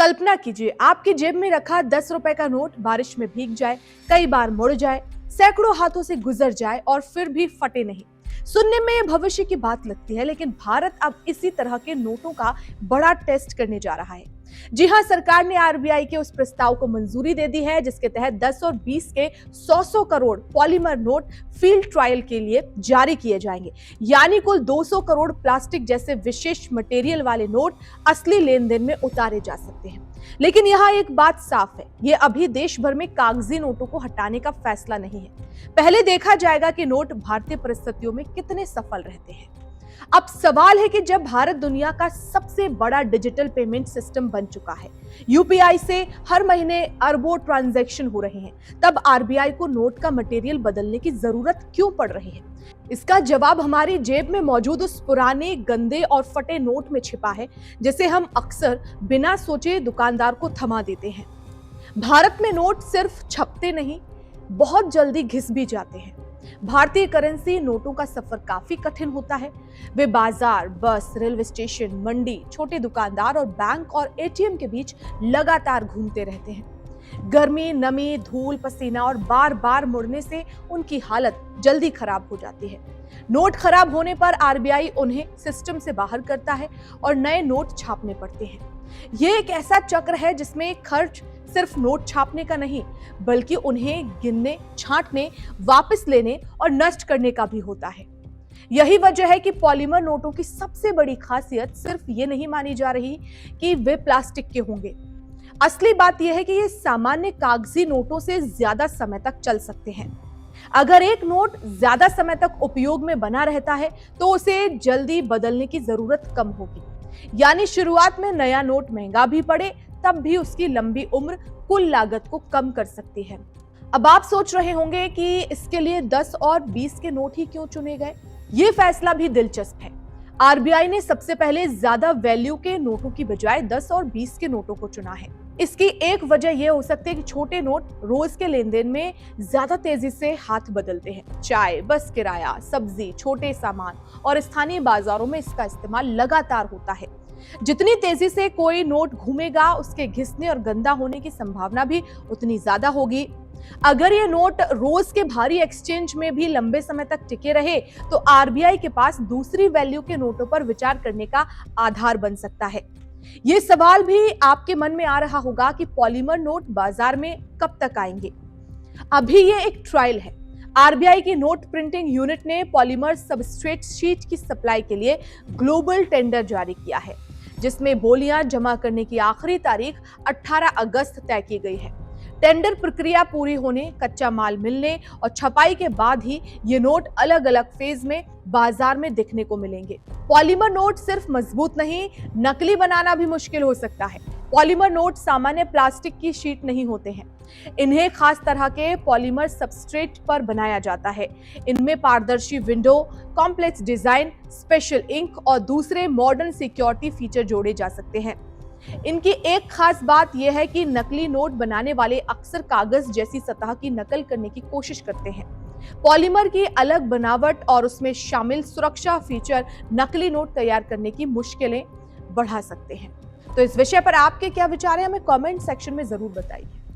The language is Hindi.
कल्पना कीजिए, आपकी जेब में रखा 10 रुपए का नोट बारिश में भीग जाए, कई बार मुड़ जाए, सैकड़ों हाथों से गुजर जाए और फिर भी फटे नहीं। सुनने में भविष्य की बात लगती है, लेकिन भारत अब इसी तरह के नोटों का बड़ा टेस्ट करने जा रहा है। जी हां, सरकार ने आरबीआई के उस प्रस्ताव को मंजूरी दे दी है जिसके तहत 10 और 20 के 100 crore polymer note field trial के लिए जारी किए जाएंगे। यानी कुल 200 करोड़ प्लास्टिक जैसे विशेष मटेरियल वाले नोट असली लेन देन में उतारे जा सकते हैं। लेकिन यहाँ एक बात साफ है, ये अभी देश भर में कागजी नोटों को हटाने का फैसला नहीं है। पहले देखा जाएगा कि नोट भारतीय परिस्थितियों में कितने सफल रहते हैं। अब सवाल है कि जब भारत दुनिया का सबसे बड़ा डिजिटल पेमेंट सिस्टम बन चुका है, यूपीआई से हर महीने अरबों ट्रांजैक्शन हो रहे हैं, तब आरबीआई को नोट का मटेरियल बदलने की जरूरत क्यों पड़ रही है? इसका जवाब हमारी जेब में मौजूद उस पुराने, गंदे और फटे नोट में छिपा है, जिसे हम अक्सर बिना सोचे दुकानदार को थमा देते हैं। भारत में नोट सिर्फ छपते नहीं, बहुत जल्दी घिस भी जाते हैं। भारतीय करेंसी नोटों का सफर काफी कठिन होता है। वे बाजार, बस, रेलवे स्टेशन, मंडी, छोटे दुकानदार और बैंक और एटीएम के बीच लगातार घूमते रहते हैं। गर्मी, नमी, धूल, पसीना और बार बार मुड़ने से उनकी हालत जल्दी खराब हो जाती है। नोट खराब होने पर आरबीआई उन्हें सिस्टम से बाहर करता है और नए नोट छापने पड़ते हैं। ये एक ऐसा चक्र है जिसमें खर्च सिर्फ नोट छापने का नहीं, बल्कि उन्हें गिनने, छांटने, वापस लेने और नष्ट करने का भी होता है। यही वजह है कि पॉलीमर नोटों की सबसे बड़ी खासियत सिर्फ ये नहीं मानी जा रही कि वे प्लास्टिक के होंगे। असली बात यह है कि ये सामान्य कागजी नोटों से ज्यादा समय तक चल सकते हैं। अगर एक नोट ज्यादा समय तक उपयोग में बना रहता है तो उसे जल्दी बदलने की जरूरत कम होगी। यानी शुरुआत में नया नोट महंगा भी पड़े, तब भी उसकी लंबी उम्र कुल लागत को कम कर सकती है। अब आप सोच रहे होंगे कि इसके लिए 10 और 20 के नोट ही क्यों चुने गए? ये फैसला भी दिलचस्प है। आरबीआई ने सबसे पहले ज्यादा वैल्यू के नोटों की बजाय 10 और 20 के नोटों को चुना है। इसकी एक वजह यह हो सकती है कि छोटे नोट रोज के लेन देन में ज्यादा तेजी से हाथ बदलते हैं। चाय, बस किराया, सब्जी, छोटे सामान और स्थानीय बाजारों में इसका इस्तेमाल लगातार होता है। जितनी तेजी से कोई नोट घूमेगा, उसके घिसने और गंदा होने की संभावना भी उतनी ज्यादा होगी। अगर ये नोट रोज के भारी एक्सचेंज में भी लंबे समय तक टिके रहे तो आरबीआई के पास दूसरी वैल्यू के नोटों पर विचार करने का आधार बन सकता है। ये सवाल भी आपके मन में आ रहा होगा कि पॉलीमर नोट बाजार में कब तक आएंगे? अभी ये एक ट्रायल है। आरबीआई की नोट प्रिंटिंग यूनिट ने पॉलीमर सबस्ट्रेट शीट की सप्लाई के लिए ग्लोबल टेंडर जारी किया है, जिसमें बोलियां जमा करने की आखिरी तारीख 18 अगस्त तय की गई है। टेंडर प्रक्रिया पूरी होने, कच्चा माल मिलने और छपाई के बाद ही ये नोट अलग अलग फेज में बाजार में दिखने को मिलेंगे। पॉलीमर नोट सिर्फ मजबूत नहीं, नकली बनाना भी मुश्किल हो सकता है। पॉलीमर नोट सामान्य प्लास्टिक की शीट नहीं होते हैं। इन्हें खास तरह के पॉलीमर सबस्ट्रेट पर बनाया जाता है। इनमें पारदर्शी window, complex design, special ink और दूसरे मॉडर्न सिक्योरिटी फीचर जोड़े जा सकते हैं। इनकी एक खास बात यह है कि नकली नोट बनाने वाले अक्सर कागज जैसी सतह की नकल करने की कोशिश करते हैं। पॉलीमर की अलग बनावट और उसमें शामिल सुरक्षा फीचर नकली नोट तैयार करने की मुश्किलें बढ़ा सकते हैं। तो इस विषय पर आपके क्या विचार हैं, हमें कमेंट सेक्शन में जरूर बताइए।